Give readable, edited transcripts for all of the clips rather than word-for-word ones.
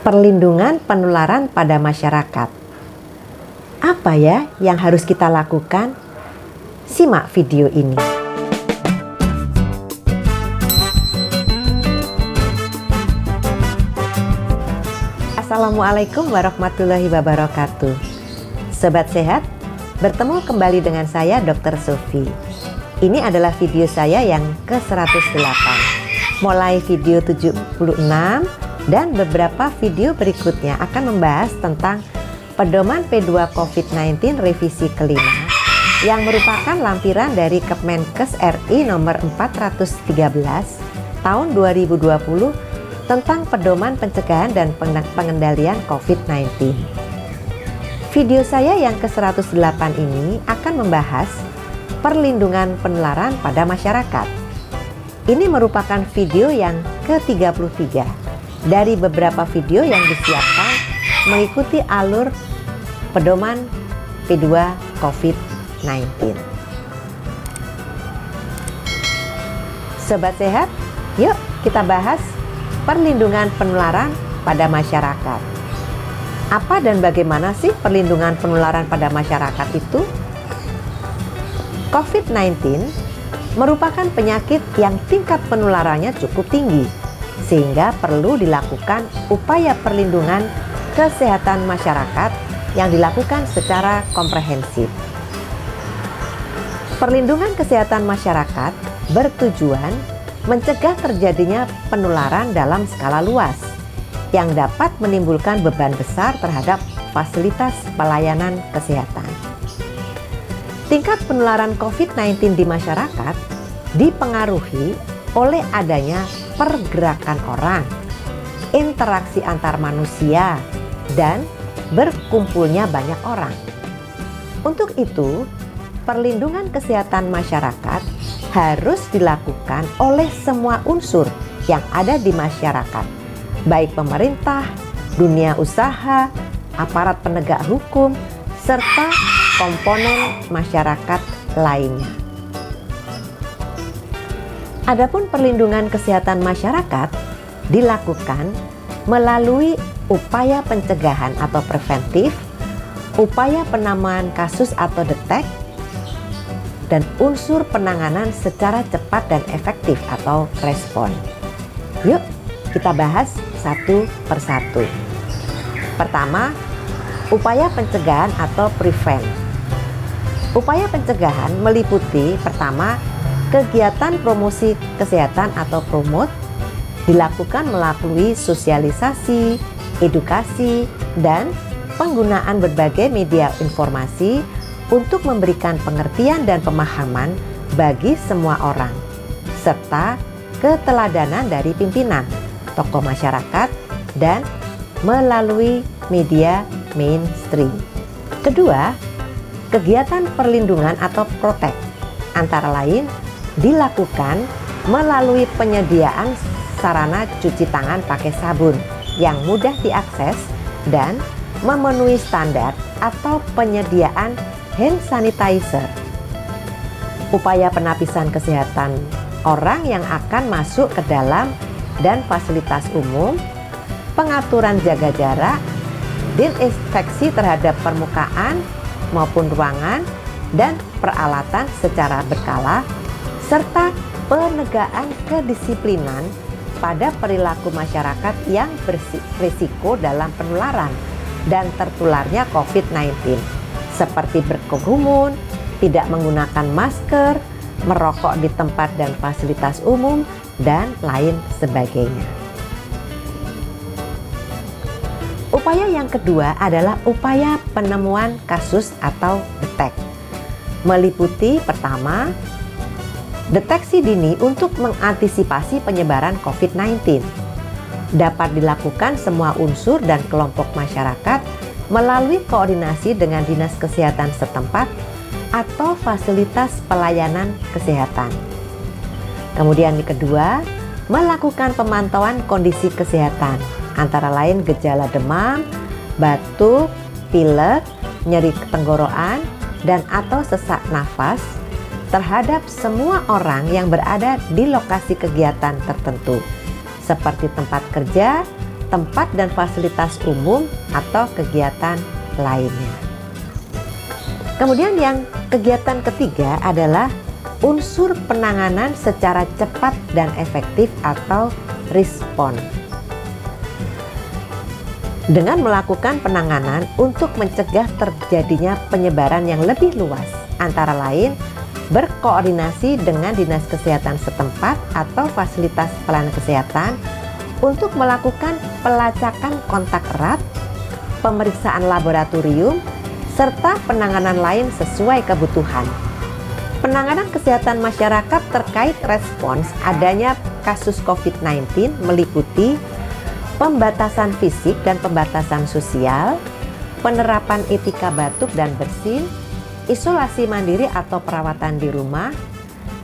Perlindungan penularan pada masyarakat. Apa ya yang harus kita lakukan? Simak video ini. Assalamualaikum warahmatullahi wabarakatuh. Sobat sehat, bertemu kembali dengan saya Dr. Sofi. Ini adalah video saya yang ke-108. Mulai video 76 dan beberapa video berikutnya akan membahas tentang Pedoman P2 COVID-19 revisi kelima yang merupakan lampiran dari Kemenkes RI nomor 413 tahun 2020 tentang pedoman pencegahan dan pengendalian COVID-19. Video saya yang ke-108 ini akan membahas perlindungan penularan pada masyarakat. Ini merupakan video yang ke-33 dari beberapa video yang disiapkan mengikuti alur pedoman P2 COVID-19. Sobat sehat, yuk kita bahas perlindungan penularan pada masyarakat. Apa dan bagaimana sih perlindungan penularan pada masyarakat itu? COVID-19 merupakan penyakit yang tingkat penularannya cukup tinggi, sehingga perlu dilakukan upaya perlindungan kesehatan masyarakat yang dilakukan secara komprehensif. Perlindungan kesehatan masyarakat bertujuan mencegah terjadinya penularan dalam skala luas yang dapat menimbulkan beban besar terhadap fasilitas pelayanan kesehatan. Tingkat penularan COVID-19 di masyarakat dipengaruhi oleh adanya pergerakan orang, interaksi antar manusia, dan berkumpulnya banyak orang. Untuk itu, perlindungan kesehatan masyarakat harus dilakukan oleh semua unsur yang ada di masyarakat, baik pemerintah, dunia usaha, aparat penegak hukum, serta komponen masyarakat lainnya. Adapun perlindungan kesehatan masyarakat dilakukan melalui upaya pencegahan atau preventif, upaya penambahan kasus atau detek, dan unsur penanganan secara cepat dan efektif atau respon. Yuk kita bahas satu persatu. Pertama, upaya pencegahan atau prevent. Upaya pencegahan meliputi pertama, kegiatan promosi kesehatan atau promote dilakukan melalui sosialisasi, edukasi, dan penggunaan berbagai media informasi untuk memberikan pengertian dan pemahaman bagi semua orang, serta keteladanan dari pimpinan, tokoh masyarakat, dan melalui media mainstream. Kedua, kegiatan perlindungan atau protek antara lain dilakukan melalui penyediaan sarana cuci tangan pakai sabun yang mudah diakses dan memenuhi standar atau penyediaan hand sanitizer. Upaya penapisan kesehatan orang yang akan masuk ke dalam dan fasilitas umum, pengaturan jaga jarak, disinfeksi terhadap permukaan maupun ruangan dan peralatan secara berkala, serta penegakan kedisiplinan pada perilaku masyarakat yang berisiko dalam penularan dan tertularnya COVID-19, seperti berkerumun, tidak menggunakan masker, merokok di tempat dan fasilitas umum, dan lain sebagainya. Upaya yang kedua adalah upaya penemuan kasus atau detek. Meliputi pertama, deteksi dini untuk mengantisipasi penyebaran COVID-19. Dapat dilakukan semua unsur dan kelompok masyarakat melalui koordinasi dengan dinas kesehatan setempat atau fasilitas pelayanan kesehatan. Kemudian yang kedua, melakukan pemantauan kondisi kesehatan, antara lain gejala demam, batuk, pilek, nyeri tenggorokan, dan atau sesak nafas terhadap semua orang yang berada di lokasi kegiatan tertentu, seperti tempat kerja, tempat dan fasilitas umum atau kegiatan lainnya. Kemudian yang kegiatan ketiga adalah unsur penanganan secara cepat dan efektif atau respon. Dengan melakukan penanganan untuk mencegah terjadinya penyebaran yang lebih luas, antara lain berkoordinasi dengan dinas kesehatan setempat atau fasilitas pelayanan kesehatan untuk melakukan pelacakan kontak erat, pemeriksaan laboratorium, serta penanganan lain sesuai kebutuhan. Penanganan kesehatan masyarakat terkait respons adanya kasus COVID-19 meliputi pembatasan fisik dan pembatasan sosial, penerapan etika batuk dan bersin, isolasi mandiri atau perawatan di rumah,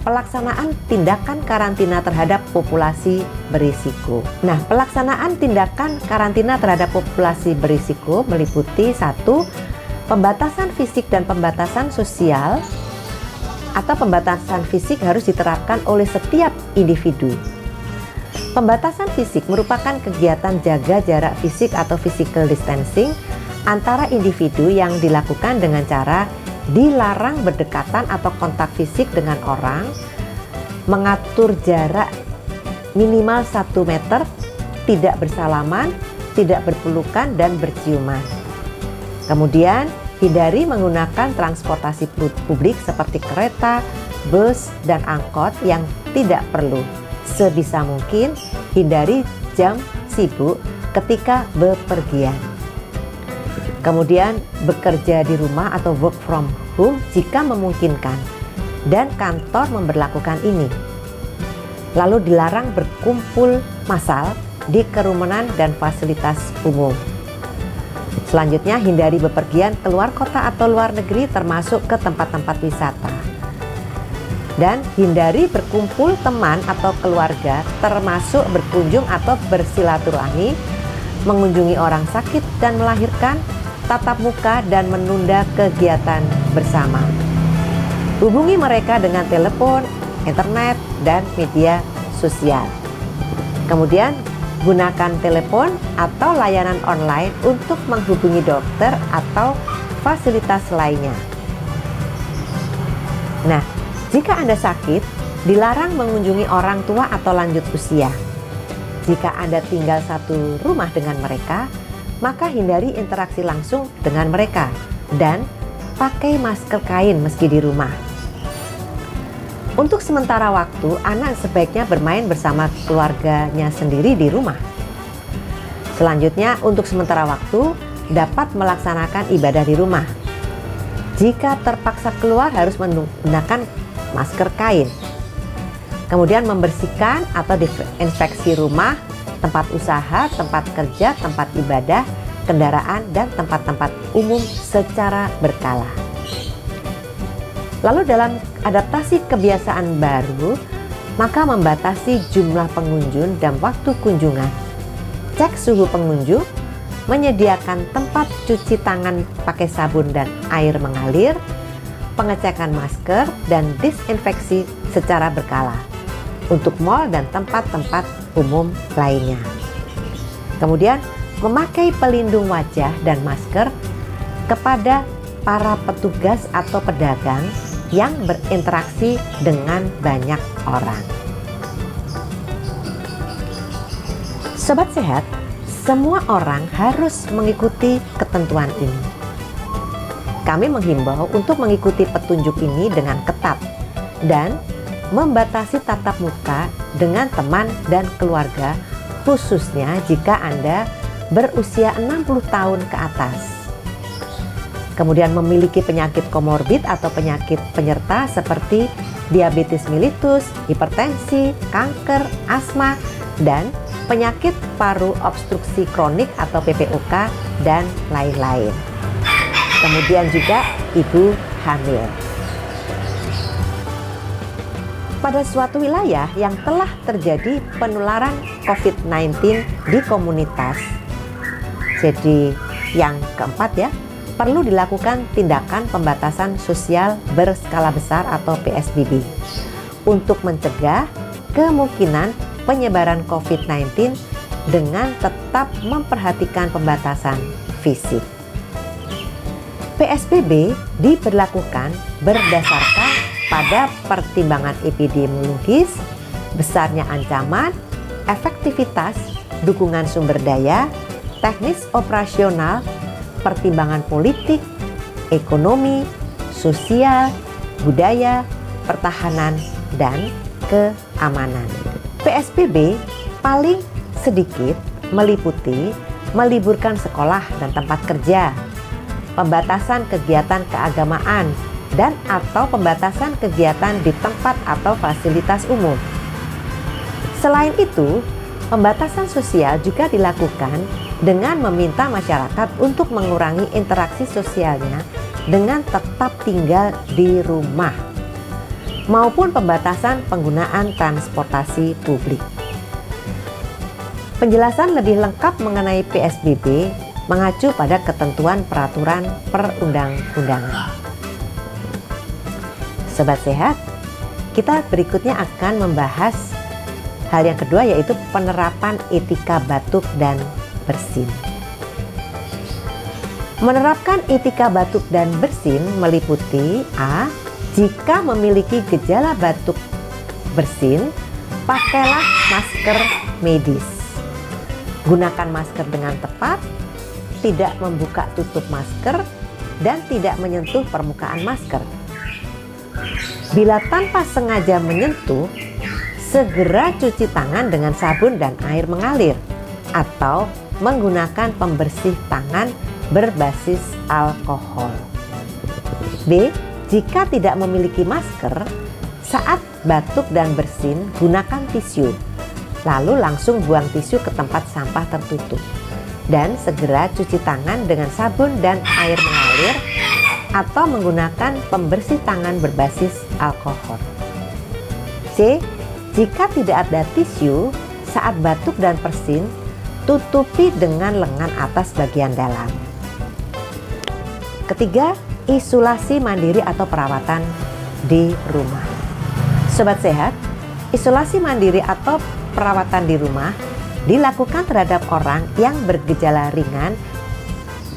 pelaksanaan tindakan karantina terhadap populasi berisiko. Nah, pelaksanaan tindakan karantina terhadap populasi berisiko meliputi 1. Pembatasan fisik dan pembatasan sosial atau pembatasan fisik harus diterapkan oleh setiap individu. Pembatasan fisik merupakan kegiatan jaga jarak fisik atau physical distancing antara individu yang dilakukan dengan cara dilarang berdekatan atau kontak fisik dengan orang, mengatur jarak minimal 1 meter, tidak bersalaman, tidak berpelukan, dan berciuman. Kemudian, hindari menggunakan transportasi publik seperti kereta, bus, dan angkot yang tidak perlu. Sebisa mungkin hindari jam sibuk ketika bepergian. Kemudian bekerja di rumah atau work from home jika memungkinkan, dan kantor memberlakukan ini. Lalu dilarang berkumpul massal di kerumunan dan fasilitas umum. Selanjutnya, hindari bepergian keluar kota atau luar negeri termasuk ke tempat-tempat wisata. Dan hindari berkumpul teman atau keluarga termasuk berkunjung atau bersilaturahmi, mengunjungi orang sakit dan melahirkan, tatap muka dan menunda kegiatan bersama. Hubungi mereka dengan telepon, internet, dan media sosial. Kemudian gunakan telepon atau layanan online untuk menghubungi dokter atau fasilitas lainnya. Nah, jika Anda sakit, dilarang mengunjungi orang tua atau lanjut usia. Jika Anda tinggal satu rumah dengan mereka, maka hindari interaksi langsung dengan mereka dan pakai masker kain meski di rumah. Untuk sementara waktu, anak sebaiknya bermain bersama keluarganya sendiri di rumah. Selanjutnya, untuk sementara waktu, dapat melaksanakan ibadah di rumah. Jika terpaksa keluar, harus menggunakan masker kain. Kemudian membersihkan atau disinfeksi rumah, tempat usaha, tempat kerja, tempat ibadah, kendaraan, dan tempat-tempat umum secara berkala. Lalu dalam adaptasi kebiasaan baru, maka membatasi jumlah pengunjung dan waktu kunjungan. Cek suhu pengunjung, menyediakan tempat cuci tangan pakai sabun dan air mengalir, pengecekan masker, dan disinfeksi secara berkala untuk mal dan tempat-tempat umum lainnya. Kemudian, memakai pelindung wajah dan masker kepada para petugas atau pedagang yang berinteraksi dengan banyak orang. Sobat sehat, semua orang harus mengikuti ketentuan ini. Kami menghimbau untuk mengikuti petunjuk ini dengan ketat dan membatasi tatap muka dengan teman dan keluarga, khususnya jika Anda berusia 60 tahun ke atas. Kemudian memiliki penyakit komorbid atau penyakit penyerta seperti diabetes mellitus, hipertensi, kanker, asma, dan penyakit paru obstruksi kronik atau PPOK, dan lain-lain. Kemudian juga ibu hamil. Pada suatu wilayah yang telah terjadi penularan COVID-19 di komunitas, jadi yang keempat ya, perlu dilakukan tindakan pembatasan sosial berskala besar atau PSBB untuk mencegah kemungkinan penyebaran COVID-19 dengan tetap memperhatikan pembatasan fisik. PSBB diberlakukan berdasarkan pada pertimbangan epidemiologis, besarnya ancaman, efektivitas, dukungan sumber daya, teknis operasional, pertimbangan politik, ekonomi, sosial, budaya, pertahanan, dan keamanan. PSBB paling sedikit meliputi meliburkan sekolah dan tempat kerja, pembatasan kegiatan keagamaan, dan atau pembatasan kegiatan di tempat atau fasilitas umum. Selain itu, pembatasan sosial juga dilakukan dengan meminta masyarakat untuk mengurangi interaksi sosialnya dengan tetap tinggal di rumah, maupun pembatasan penggunaan transportasi publik. Penjelasan lebih lengkap mengenai PSBB mengacu pada ketentuan peraturan perundang-undangan. Sobat Sehat, kita berikutnya akan membahas hal yang kedua, yaitu penerapan etika batuk dan bersin. Menerapkan etika batuk dan bersin meliputi A. Jika memiliki gejala batuk bersin, pakailah masker medis. Gunakan masker dengan tepat, tidak membuka tutup masker, dan tidak menyentuh permukaan masker. Bila tanpa sengaja menyentuh, segera cuci tangan dengan sabun dan air mengalir, atau menggunakan pembersih tangan berbasis alkohol. B. Jika tidak memiliki masker, saat batuk dan bersin, gunakan tisu. Lalu langsung buang tisu ke tempat sampah tertutup. Dan segera cuci tangan dengan sabun dan air mengalir atau menggunakan pembersih tangan berbasis alkohol. C. Jika tidak ada tisu, saat batuk dan bersin, tutupi dengan lengan atas bagian dalam. Ketiga, isolasi mandiri atau perawatan di rumah. Sobat Sehat, isolasi mandiri atau perawatan di rumah dilakukan terhadap orang yang bergejala ringan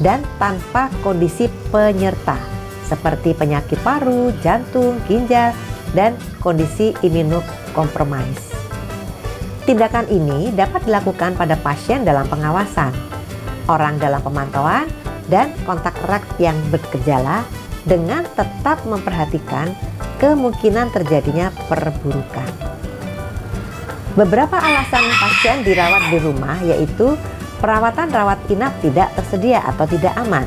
dan tanpa kondisi penyerta seperti penyakit paru, jantung, ginjal, dan kondisi imunokompromis. Tindakan ini dapat dilakukan pada pasien dalam pengawasan, orang dalam pemantauan, dan kontak erat yang bergejala dengan tetap memperhatikan kemungkinan terjadinya perburukan. Beberapa alasan pasien dirawat di rumah yaitu perawatan rawat inap tidak tersedia atau tidak aman.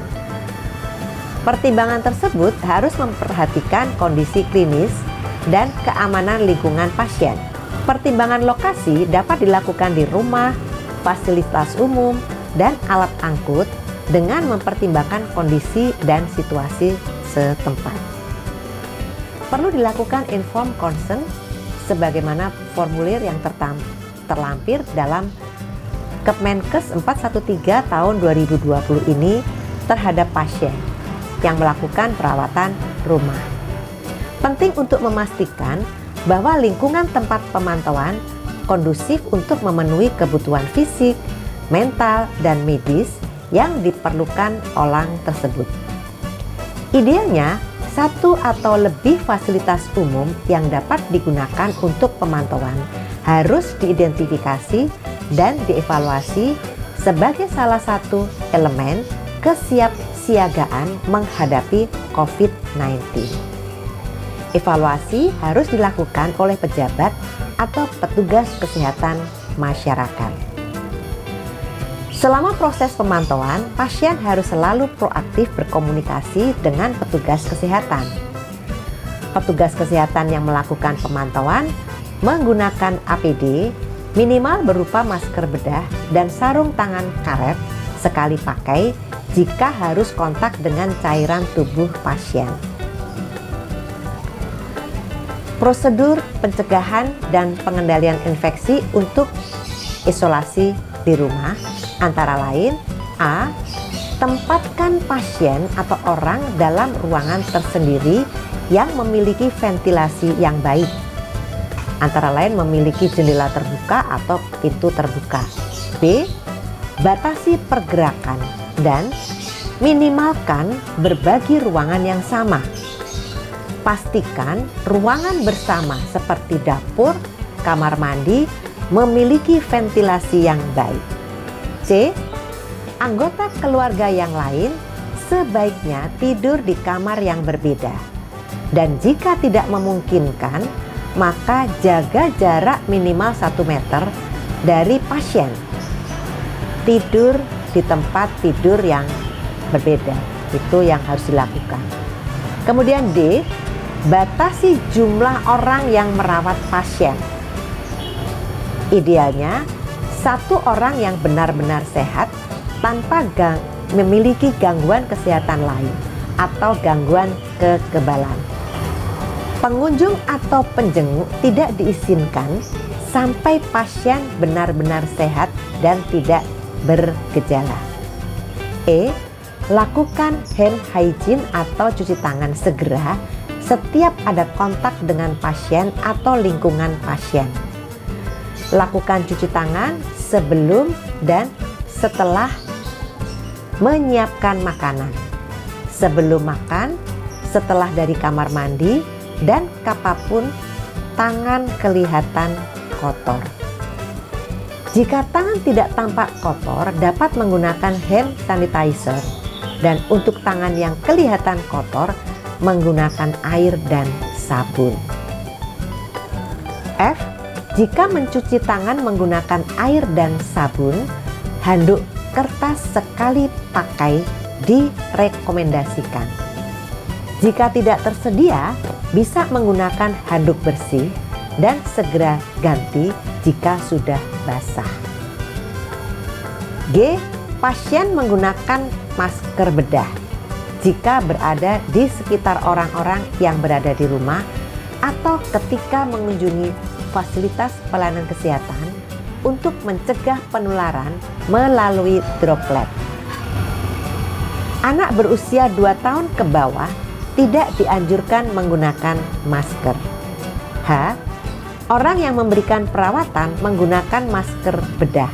Pertimbangan tersebut harus memperhatikan kondisi klinis dan keamanan lingkungan pasien. Pertimbangan lokasi dapat dilakukan di rumah, fasilitas umum, dan alat angkut dengan mempertimbangkan kondisi dan situasi setempat. Perlu dilakukan informed consent sebagaimana formulir yang terlampir dalam Kemenkes 413 tahun 2020 ini terhadap pasien yang melakukan perawatan rumah. Penting untuk memastikan bahwa lingkungan tempat pemantauan kondusif untuk memenuhi kebutuhan fisik, mental, dan medis yang diperlukan orang tersebut. Idealnya, satu atau lebih fasilitas umum yang dapat digunakan untuk pemantauan harus diidentifikasi dan dievaluasi sebagai salah satu elemen kesiapsiagaan menghadapi COVID-19. Evaluasi harus dilakukan oleh pejabat atau petugas kesehatan masyarakat. Selama proses pemantauan, pasien harus selalu proaktif berkomunikasi dengan petugas kesehatan. Petugas kesehatan yang melakukan pemantauan menggunakan APD minimal berupa masker bedah dan sarung tangan karet sekali pakai jika harus kontak dengan cairan tubuh pasien. Prosedur pencegahan dan pengendalian infeksi untuk isolasi di rumah antara lain A. Tempatkan pasien atau orang dalam ruangan tersendiri yang memiliki ventilasi yang baik, antara lain memiliki jendela terbuka atau pintu terbuka. B. Batasi pergerakan dan minimalkan berbagi ruangan yang sama. Pastikan ruangan bersama seperti dapur, kamar mandi memiliki ventilasi yang baik. C. Anggota keluarga yang lain sebaiknya tidur di kamar yang berbeda. Dan jika tidak memungkinkan, maka jaga jarak minimal 1 meter dari pasien. Tidur di tempat tidur yang berbeda, itu yang harus dilakukan. Kemudian D, batasi jumlah orang yang merawat pasien. Idealnya 1 orang yang benar-benar sehat tanpa memiliki gangguan kesehatan lain atau gangguan kekebalan. Pengunjung atau penjenguk tidak diizinkan sampai pasien benar-benar sehat dan tidak bergejala. E. Lakukan hand hygiene atau cuci tangan segera setiap ada kontak dengan pasien atau lingkungan pasien. Lakukan cuci tangan sebelum dan setelah menyiapkan makanan, sebelum makan, setelah dari kamar mandi, dan kapanpun tangan kelihatan kotor. Jika tangan tidak tampak kotor, dapat menggunakan hand sanitizer. Dan untuk tangan yang kelihatan kotor, menggunakan air dan sabun. F. Jika mencuci tangan menggunakan air dan sabun, handuk kertas sekali pakai direkomendasikan. Jika tidak tersedia, bisa menggunakan handuk bersih dan segera ganti jika sudah basah. G. Pasien menggunakan masker bedah jika berada di sekitar orang-orang yang berada di rumah atau ketika mengunjungi fasilitas pelayanan kesehatan untuk mencegah penularan melalui droplet. Anak berusia 2 tahun ke bawah tidak dianjurkan menggunakan masker. H. Orang yang memberikan perawatan menggunakan masker bedah,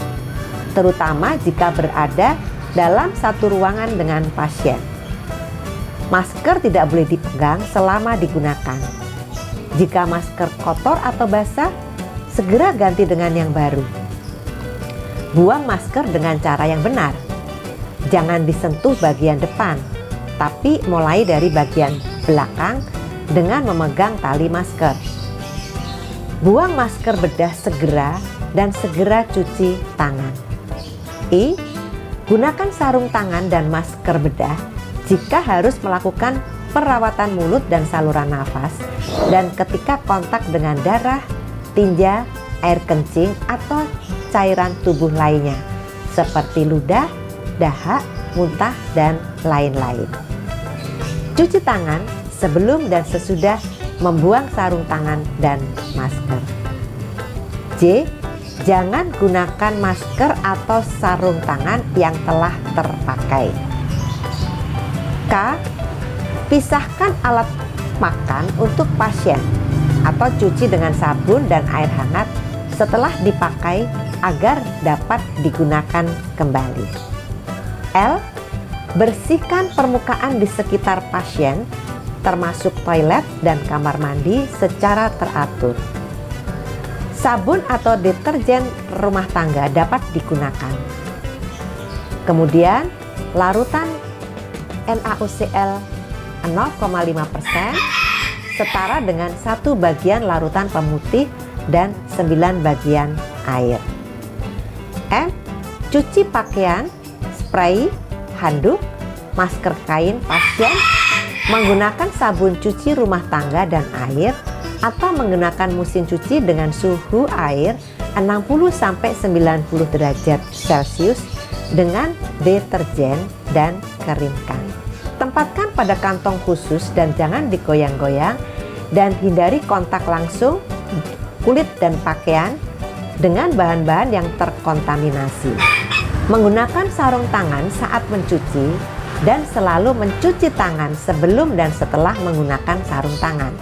terutama jika berada dalam satu ruangan dengan pasien. Masker tidak boleh dipegang selama digunakan. Jika masker kotor atau basah, segera ganti dengan yang baru. Buang masker dengan cara yang benar. Jangan disentuh bagian depan, tapi mulai dari bagian belakang dengan memegang tali masker. Buang masker bedah segera dan segera cuci tangan. I. Gunakan sarung tangan dan masker bedah jika harus melakukan perawatan mulut dan saluran nafas dan ketika kontak dengan darah, tinja, air kencing atau cairan tubuh lainnya seperti ludah, dahak, muntah, dan lain-lain. Cuci tangan sebelum dan sesudah membuang sarung tangan dan masker. J. Jangan gunakan masker atau sarung tangan yang telah terpakai. K. Pisahkan alat makan untuk pasien atau cuci dengan sabun dan air hangat setelah dipakai agar dapat digunakan kembali. L. Bersihkan permukaan di sekitar pasien termasuk toilet dan kamar mandi secara teratur. Sabun atau deterjen rumah tangga dapat digunakan. Kemudian larutan NaOCl 0,5% setara dengan 1 bagian larutan pemutih dan 9 bagian air. M. Cuci pakaian, spray, handuk, masker kain pasien menggunakan sabun cuci rumah tangga dan air atau menggunakan mesin cuci dengan suhu air 60-90 derajat Celcius dengan deterjen dan keringkan. Tempatkan pada kantong khusus dan jangan digoyang-goyang dan hindari kontak langsung kulit dan pakaian dengan bahan-bahan yang terkontaminasi. Menggunakan sarung tangan saat mencuci dan selalu mencuci tangan sebelum dan setelah menggunakan sarung tangan.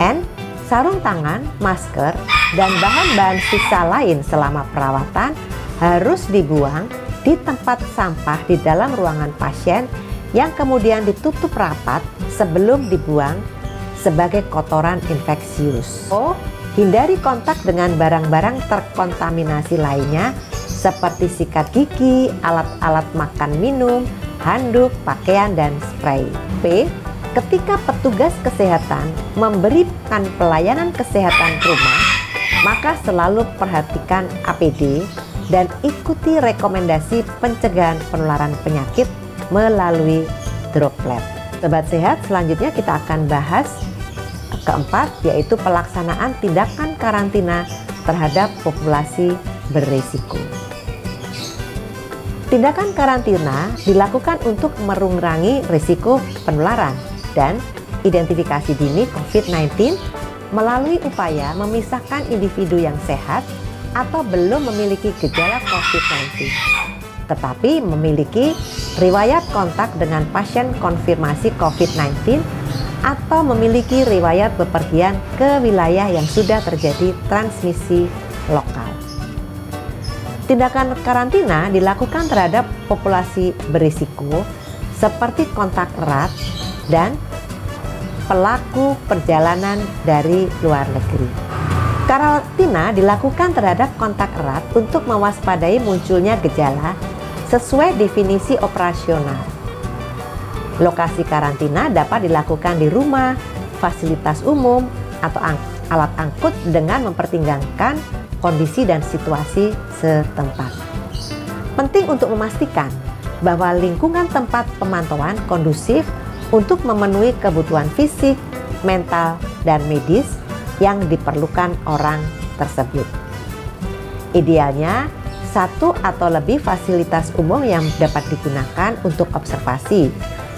N. Sarung tangan, masker, dan bahan-bahan sisa lain selama perawatan harus dibuang di tempat sampah di dalam ruangan pasien yang kemudian ditutup rapat sebelum dibuang sebagai kotoran infeksius. Hindari kontak dengan barang-barang terkontaminasi lainnya seperti sikat gigi, alat-alat makan minum, handuk, pakaian, dan spray. P. Ketika petugas kesehatan memberikan pelayanan kesehatan ke rumah, maka selalu perhatikan APD dan ikuti rekomendasi pencegahan penularan penyakit melalui droplet. Sobat sehat, selanjutnya kita akan bahas keempat, yaitu pelaksanaan tindakan karantina terhadap populasi berisiko. Tindakan karantina dilakukan untuk mengurangi risiko penularan dan identifikasi dini COVID-19 melalui upaya memisahkan individu yang sehat atau belum memiliki gejala COVID-19, tetapi memiliki riwayat kontak dengan pasien konfirmasi COVID-19 atau memiliki riwayat bepergian ke wilayah yang sudah terjadi transmisi lokal. Tindakan karantina dilakukan terhadap populasi berisiko seperti kontak erat dan pelaku perjalanan dari luar negeri. Karantina dilakukan terhadap kontak erat untuk mewaspadai munculnya gejala sesuai definisi operasional. Lokasi karantina dapat dilakukan di rumah, fasilitas umum, atau alat angkut dengan mempertimbangkan kondisi dan situasi setempat. Penting untuk memastikan bahwa lingkungan tempat pemantauan kondusif untuk memenuhi kebutuhan fisik, mental, dan medis yang diperlukan orang tersebut. Idealnya, satu atau lebih fasilitas umum yang dapat digunakan untuk observasi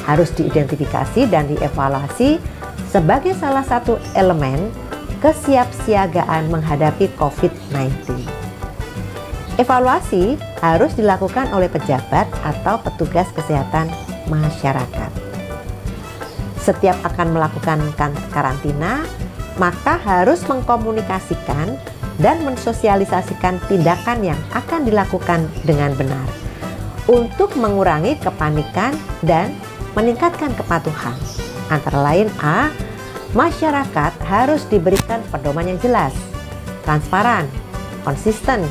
harus diidentifikasi dan dievaluasi sebagai salah satu elemen kesiapsiagaan menghadapi COVID-19. Evaluasi harus dilakukan oleh pejabat atau petugas kesehatan masyarakat. Setiap akan melakukan karantina, maka harus mengkomunikasikan dan mensosialisasikan tindakan yang akan dilakukan dengan benar untuk mengurangi kepanikan dan meningkatkan kepatuhan. Antara lain A. Masyarakat harus diberikan pedoman yang jelas, transparan, konsisten,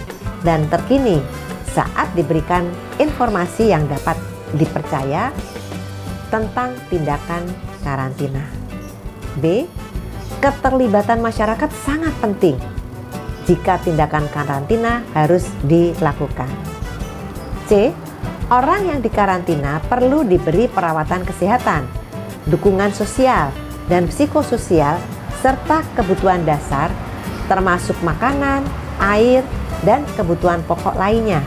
dan terkini saat diberikan informasi yang dapat dipercaya tentang tindakan karantina. B. Keterlibatan masyarakat sangat penting jika tindakan karantina harus dilakukan. C. Orang yang dikarantina perlu diberi perawatan kesehatan, dukungan sosial, dan psikososial, serta kebutuhan dasar termasuk makanan, air, dan kebutuhan pokok lainnya.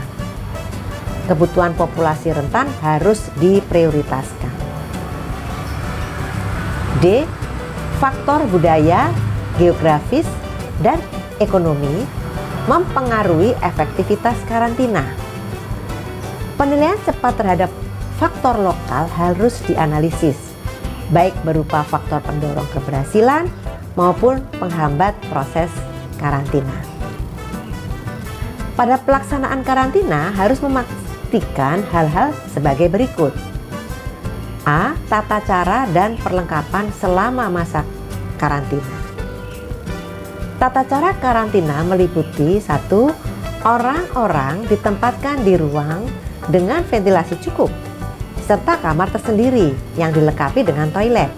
Kebutuhan populasi rentan harus diprioritaskan. D. Faktor budaya, geografis, dan ekonomi mempengaruhi efektivitas karantina. Penilaian cepat terhadap faktor lokal harus dianalisis, baik berupa faktor pendorong keberhasilan maupun penghambat proses karantina. Pada pelaksanaan karantina harus memastikan hal-hal sebagai berikut. A. Tata cara dan perlengkapan selama masa karantina. Tata cara karantina meliputi 1. Orang-orang ditempatkan di ruang dengan ventilasi cukup, serta kamar tersendiri yang dilengkapi dengan toilet.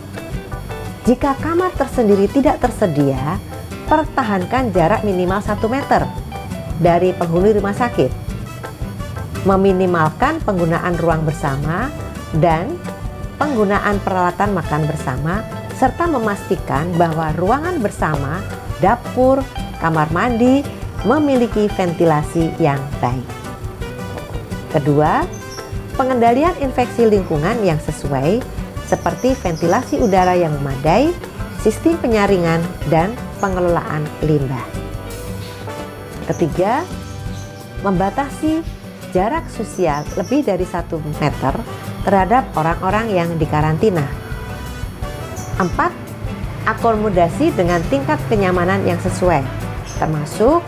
Jika kamar tersendiri tidak tersedia, pertahankan jarak minimal 1 meter dari penghuni rumah sakit. Meminimalkan penggunaan ruang bersama dan penggunaan peralatan makan bersama, serta memastikan bahwa ruangan bersama, dapur, kamar mandi memiliki ventilasi yang baik. Kedua, pengendalian infeksi lingkungan yang sesuai seperti ventilasi udara yang memadai, sistem penyaringan, dan pengelolaan limbah. Ketiga, membatasi jarak sosial lebih dari 1 meter terhadap orang-orang yang dikarantina. 4. akomodasi dengan tingkat kenyamanan yang sesuai, termasuk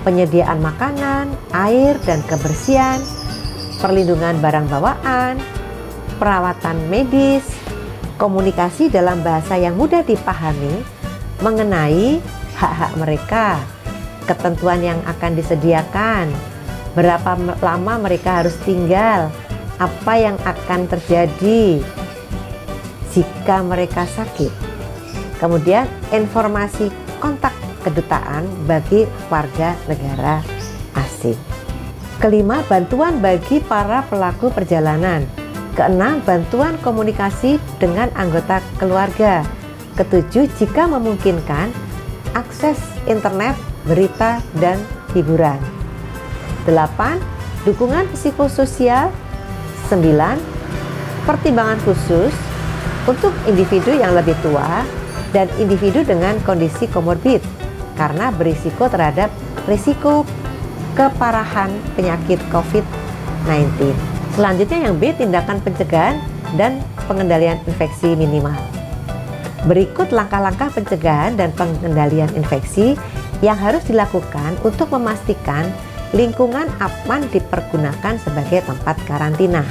penyediaan makanan, air dan kebersihan, perlindungan barang bawaan, perawatan medis, komunikasi dalam bahasa yang mudah dipahami mengenai hak-hak mereka, ketentuan yang akan disediakan, berapa lama mereka harus tinggal, apa yang akan terjadi jika mereka sakit. Kemudian informasi kontak kedutaan bagi warga negara asing. Kelima, bantuan bagi para pelaku perjalanan. Keenam, bantuan komunikasi dengan anggota keluarga. Ketujuh, jika memungkinkan, akses internet, berita, dan hiburan. 8. Dukungan psikososial. 9. Pertimbangan khusus untuk individu yang lebih tua dan individu dengan kondisi komorbid karena berisiko terhadap risiko keparahan penyakit COVID-19. Selanjutnya yang B, tindakan pencegahan dan pengendalian infeksi minimal. Berikut langkah-langkah pencegahan dan pengendalian infeksi yang harus dilakukan untuk memastikan lingkungan aman dipergunakan sebagai tempat karantina.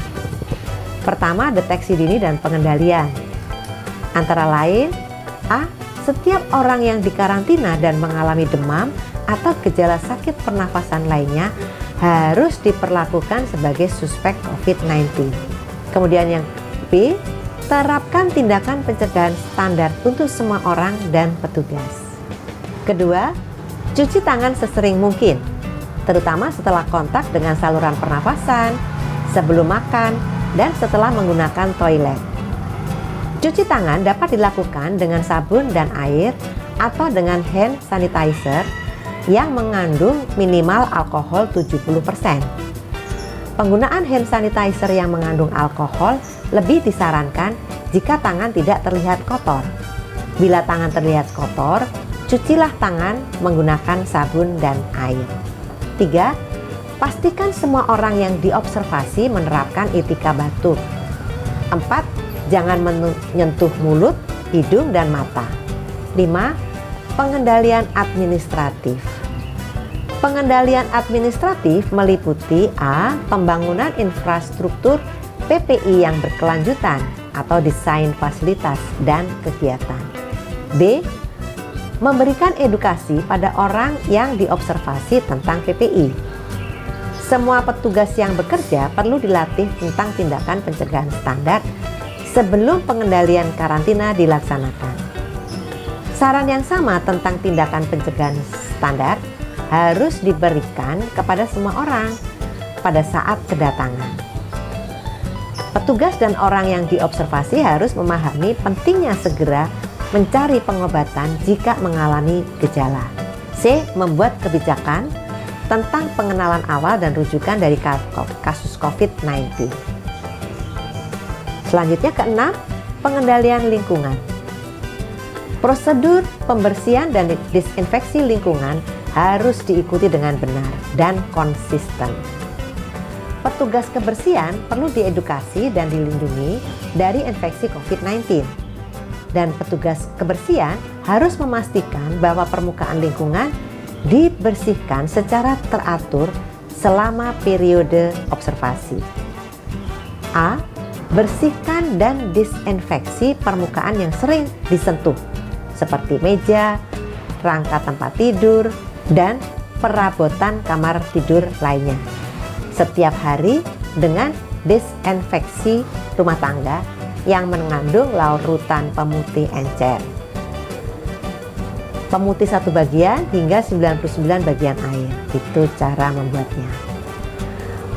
Pertama, deteksi dini dan pengendalian. Antara lain, A. Setiap orang yang dikarantina dan mengalami demam atau gejala sakit pernafasan lainnya harus diperlakukan sebagai suspek COVID-19. Kemudian yang B. Terapkan tindakan pencegahan standar untuk semua orang dan petugas. Kedua, cuci tangan sesering mungkin, terutama setelah kontak dengan saluran pernafasan, sebelum makan, dan setelah menggunakan toilet. Cuci tangan dapat dilakukan dengan sabun dan air atau dengan hand sanitizer yang mengandung minimal alkohol 70%. Penggunaan hand sanitizer yang mengandung alkohol lebih disarankan jika tangan tidak terlihat kotor. Bila tangan terlihat kotor, cucilah tangan menggunakan sabun dan air. 3. Pastikan semua orang yang diobservasi menerapkan etika batuk. 4. Jangan menyentuh mulut, hidung, dan mata. 5. Pengendalian administratif. Pengendalian administratif meliputi A. Pembangunan infrastruktur PPI yang berkelanjutan atau desain fasilitas dan kegiatan. B. Memberikan edukasi pada orang yang diobservasi tentang PPI. Semua petugas yang bekerja perlu dilatih tentang tindakan pencegahan standar sebelum pengendalian karantina dilaksanakan. Saran yang sama tentang tindakan pencegahan standar harus diberikan kepada semua orang pada saat kedatangan. Petugas dan orang yang diobservasi harus memahami pentingnya segera mencari pengobatan jika mengalami gejala. C. Membuat kebijakan tentang pengenalan awal dan rujukan dari kasus COVID-19. Selanjutnya keenam, pengendalian lingkungan. Prosedur pembersihan dan disinfeksi lingkungan harus diikuti dengan benar dan konsisten. Petugas kebersihan perlu diedukasi dan dilindungi dari infeksi COVID-19. Dan petugas kebersihan harus memastikan bahwa permukaan lingkungan dibersihkan secara teratur selama periode observasi. A. Bersihkan dan disinfeksi permukaan yang sering disentuh, seperti meja, rangka tempat tidur, dan perabotan kamar tidur lainnya setiap hari dengan disinfeksi rumah tangga yang mengandung larutan pemutih encer. Pemutih 1 bagian hingga 99 bagian air. Itu cara membuatnya.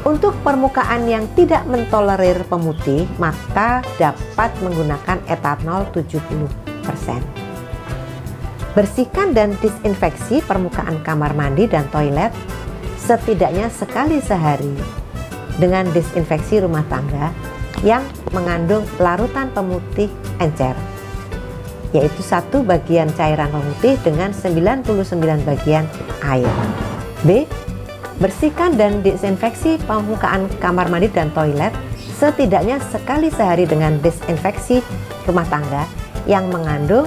Untuk permukaan yang tidak mentolerir pemutih, maka dapat menggunakan etanol 70%. Bersihkan dan disinfeksi permukaan kamar mandi dan toilet setidaknya sekali sehari dengan disinfeksi rumah tangga yang mengandung larutan pemutih encer, yaitu 1 bagian cairan pemutih dengan 99 bagian air. B. Bersihkan dan disinfeksi permukaan kamar mandi dan toilet setidaknya sekali sehari dengan disinfeksi rumah tangga yang mengandung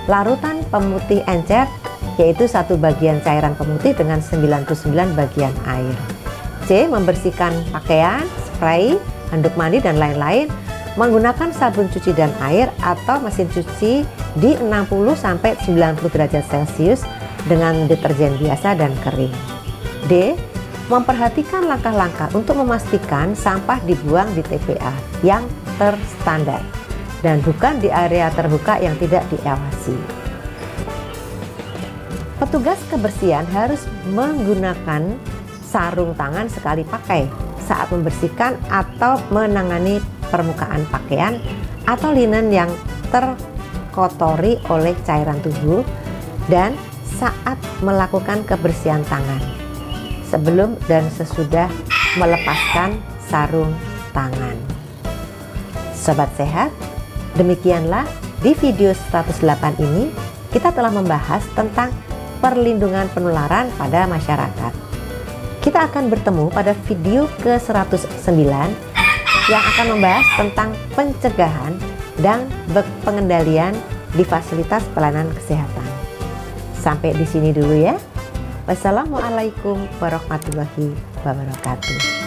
larutan pemutih encer, yaitu 1 bagian cairan pemutih dengan 99 bagian air. C. Membersihkan pakaian, spray, handuk mandi, dan lain-lain menggunakan sabun cuci dan air atau mesin cuci di 60-90 derajat Celcius dengan deterjen biasa dan kering. D. Memperhatikan langkah-langkah untuk memastikan sampah dibuang di TPA yang terstandar dan bukan di area terbuka yang tidak diawasi. Petugas kebersihan harus menggunakan sarung tangan sekali pakai saat membersihkan atau menangani permukaan pakaian atau linen yang terkotori oleh cairan tubuh dan saat melakukan kebersihan tangan sebelum dan sesudah melepaskan sarung tangan. Sobat sehat, demikianlah di video 108 ini kita telah membahas tentang perlindungan penularan pada masyarakat. Kita akan bertemu pada video ke-109 yang akan membahas tentang pencegahan dan pengendalian di fasilitas pelayanan kesehatan. Sampai di sini dulu ya. Wassalamualaikum warahmatullahi wabarakatuh.